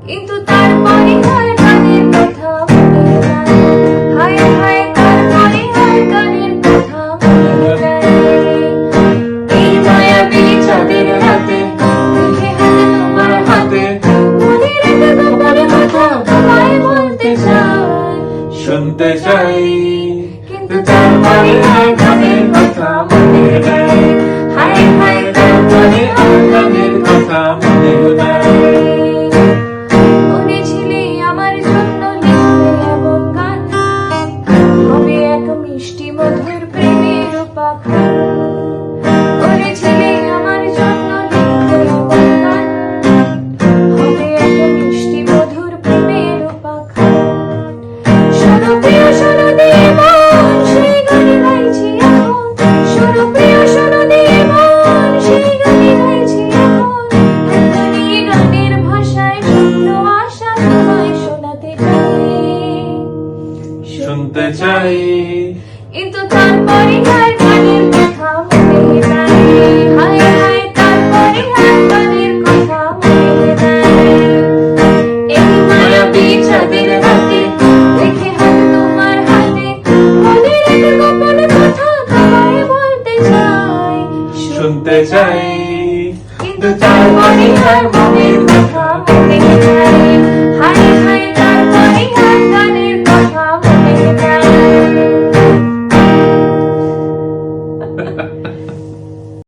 কিন্তু তারপরে আর গানের কথা মনে নাই। হায় হায় তারপরে আর গানের কথা মনে নাই। এই মায়াবী চাঁদের রাতে দেখে হাতে তোমার হাতে মনের একটা গোপন কথা তোমায় বলতে চাই, শুনতে চাই। কিন্তু তারপরে আর গানের কথা মনে নাই। হায় হায় তারপরে আর গানের কথা মনে নাই। মনে ছিলে আমার জন্য লিখবে এমন গান, হবে এক মিষ্টি মধুর প্রেমের উপাখ্যান। মনে ছিলে আমার জন্য লিখবে এমন গান, হবে এক মিষ্টি মধুর প্রেমের উপাখ্যান। শোনো প্রিয় শোনো দিয়ে মন সেই গানে গাইছি এখন। শোনো প্রিয় শোনো দিয়ে মন সেই গানে গাইছি এখন। এখনই গানের ভাষায় শূন্য আশা তোমায় শোনাতে চাই, শুনতে চাই। কিন্তু তারপরে আর গানের কথা মনে নাই। হায় হায় তারপরে আর গানের কথা মনে নাই। এই মায়াবী চাঁদের রাতে দেখে হাত তোমার হাতে মনের একটা গোপন কথা তোমায় বলতে চাই, শুনতে চাই। কিন্তু তারপরে আর মনের কথা মনে নাই। হায় হায় তারপরে আর গানের কথা মনে নাই।